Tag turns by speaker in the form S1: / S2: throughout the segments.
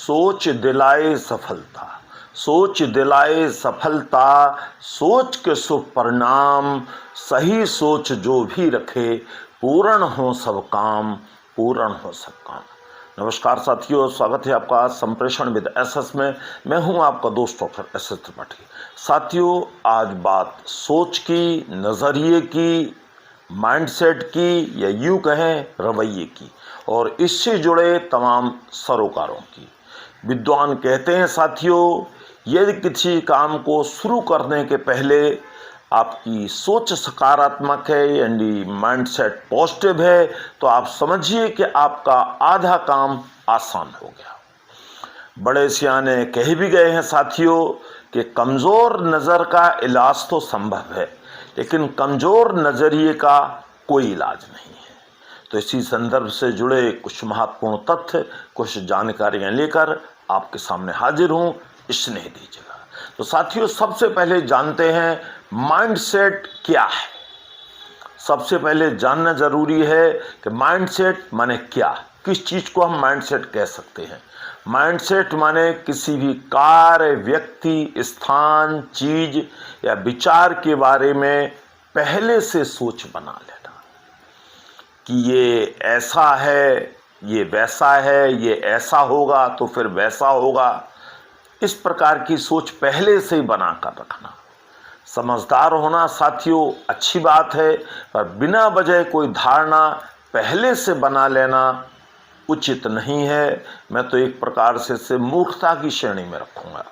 S1: सोच दिलाए सफलता, सोच दिलाए सफलता, सोच के शुभ परिणाम, सही सोच जो भी रखे, पूर्ण हो सब काम, पूर्ण हो सब काम। नमस्कार साथियों, स्वागत है आपका संप्रेषण विद एसएस में। मैं हूं आपका दोस्त डॉक्टर एसएस त्रिपाठी। साथियों, आज बात सोच की, नज़रिए की, माइंडसेट की, या यूं कहें रवैये की, और इससे जुड़े तमाम सरोकारों की। विद्वान कहते हैं साथियों, यदि किसी काम को शुरू करने के पहले आपकी सोच सकारात्मक है यानी माइंडसेट पॉजिटिव है, तो आप समझिए कि आपका आधा काम आसान हो गया। बड़े सियाने कह भी गए हैं साथियों कि कमज़ोर नज़र का इलाज तो संभव है, लेकिन कमज़ोर नज़रिए का कोई इलाज नहीं है। तो इसी संदर्भ से जुड़े कुछ महत्वपूर्ण तथ्य, कुछ जानकारियां लेकर आपके सामने हाजिर हूं, स्नेह दीजिएगा। तो साथियों, सबसे पहले जानते हैं माइंडसेट क्या है। सबसे पहले जानना जरूरी है कि माइंडसेट माने क्या, किस चीज को हम माइंडसेट कह सकते हैं। माइंडसेट माने किसी भी कार्य, व्यक्ति, स्थान, चीज या विचार के बारे में पहले से सोच बना लेना कि ये ऐसा है, ये वैसा है, ये ऐसा होगा तो फिर वैसा होगा। इस प्रकार की सोच पहले से ही बनाकर रखना। समझदार होना साथियों अच्छी बात है, पर बिना वजह कोई धारणा पहले से बना लेना उचित नहीं है। मैं तो एक प्रकार से इसे मूर्खता की श्रेणी में रखूंगा,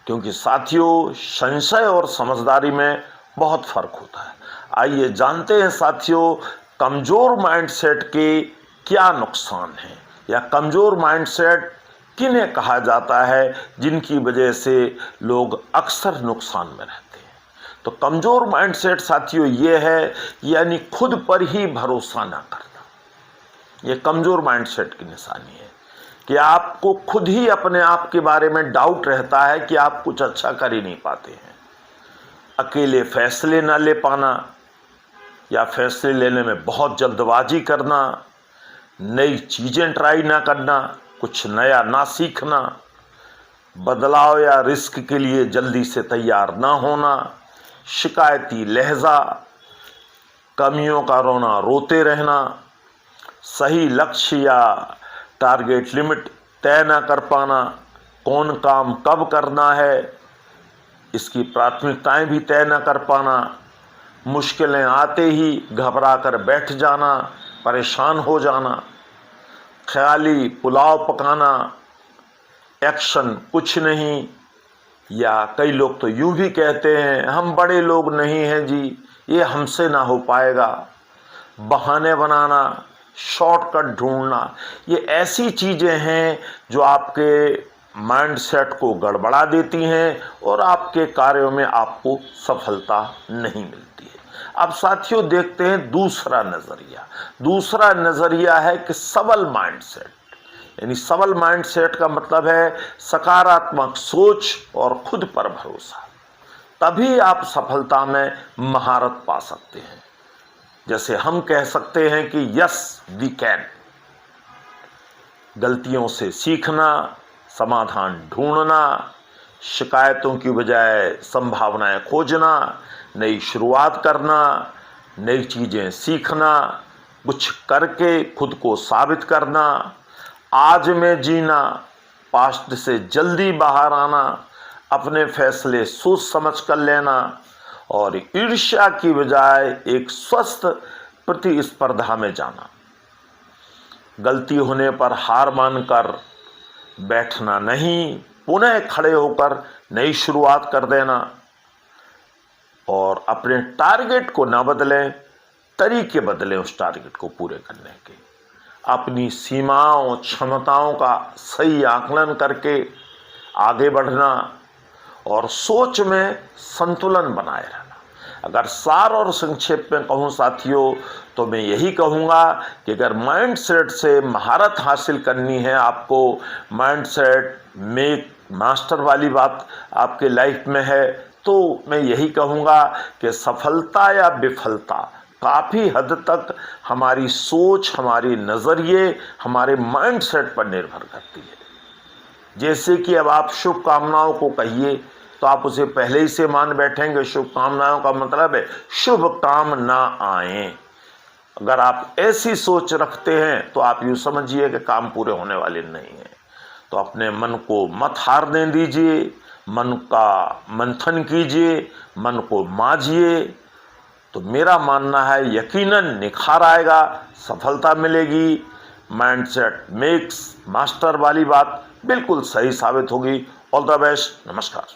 S1: क्योंकि साथियों संशय और समझदारी में बहुत फर्क होता है। आइए जानते हैं साथियों, कमजोर माइंडसेट के क्या नुकसान हैं, या कमजोर माइंडसेट किन्हें कहा जाता है जिनकी वजह से लोग अक्सर नुकसान में रहते हैं। तो कमजोर माइंडसेट साथियों ये है, यानी खुद पर ही भरोसा ना करना। ये कमजोर माइंडसेट की निशानी है कि आपको खुद ही अपने आप के बारे में डाउट रहता है कि आप कुछ अच्छा कर ही नहीं पाते हैं। अकेले फैसले ना ले पाना, या फैसले लेने में बहुत जल्दबाजी करना, नई चीज़ें ट्राई ना करना, कुछ नया ना सीखना, बदलाव या रिस्क के लिए जल्दी से तैयार ना होना, शिकायती लहजा, कमियों का रोना रोते रहना, सही लक्ष्य या टारगेट लिमिट तय ना कर पाना, कौन काम कब करना है इसकी प्राथमिकताएं भी तय ना कर पाना, मुश्किलें आते ही घबरा कर बैठ जाना, परेशान हो जाना, ख्याली पुलाव पकाना, एक्शन कुछ नहीं, या कई लोग तो यूं भी कहते हैं हम बड़े लोग नहीं हैं जी, ये हमसे ना हो पाएगा, बहाने बनाना, शॉर्टकट ढूंढना। ये ऐसी चीज़ें हैं जो आपके माइंडसेट को गड़बड़ा देती हैं और आपके कार्यों में आपको सफलता नहीं मिलती है। अब साथियों देखते हैं दूसरा नज़रिया। दूसरा नज़रिया है कि सबल माइंडसेट, यानी सबल माइंडसेट का मतलब है सकारात्मक सोच और खुद पर भरोसा। तभी आप सफलता में महारत पा सकते हैं। जैसे हम कह सकते हैं कि यस वी कैन। गलतियों से सीखना, समाधान ढूंढना, शिकायतों की बजाय संभावनाएं खोजना, नई शुरुआत करना, नई चीज़ें सीखना, कुछ करके खुद को साबित करना, आज में जीना, पास्ट से जल्दी बाहर आना, अपने फैसले सोच समझ कर लेना, और ईर्ष्या की बजाय एक स्वस्थ प्रतिस्पर्धा में जाना। गलती होने पर हार मानकर बैठना नहीं, पुनः खड़े होकर नई शुरुआत कर देना, और अपने टारगेट को ना बदलें, तरीके बदलें उस टारगेट को पूरे करने के। अपनी सीमाओं, क्षमताओं का सही आकलन करके आगे बढ़ना, और सोच में संतुलन बनाए रहना। अगर सार और संक्षेप में कहूँ साथियों, तो मैं यही कहूँगा कि अगर माइंडसेट से महारत हासिल करनी है आपको, माइंडसेट मेक मास्टर वाली बात आपके लाइफ में है, तो मैं यही कहूँगा कि सफलता या विफलता काफ़ी हद तक हमारी सोच, हमारी नज़रिए, हमारे माइंडसेट पर निर्भर करती है। जैसे कि अब आप शुभकामनाओं को कहिए तो आप उसे पहले ही से मान बैठेंगे। शुभकामनाओं का मतलब है शुभ काम ना आए। अगर आप ऐसी सोच रखते हैं तो आप यूँ समझिए कि काम पूरे होने वाले नहीं हैं। तो अपने मन को मत हारने दीजिए, मन का मंथन कीजिए, मन को मांझिए। तो मेरा मानना है यकीनन निखार आएगा, सफलता मिलेगी। माइंडसेट मेक्स मास्टर वाली बात बिल्कुल सही साबित होगी। All the best. नमस्कार।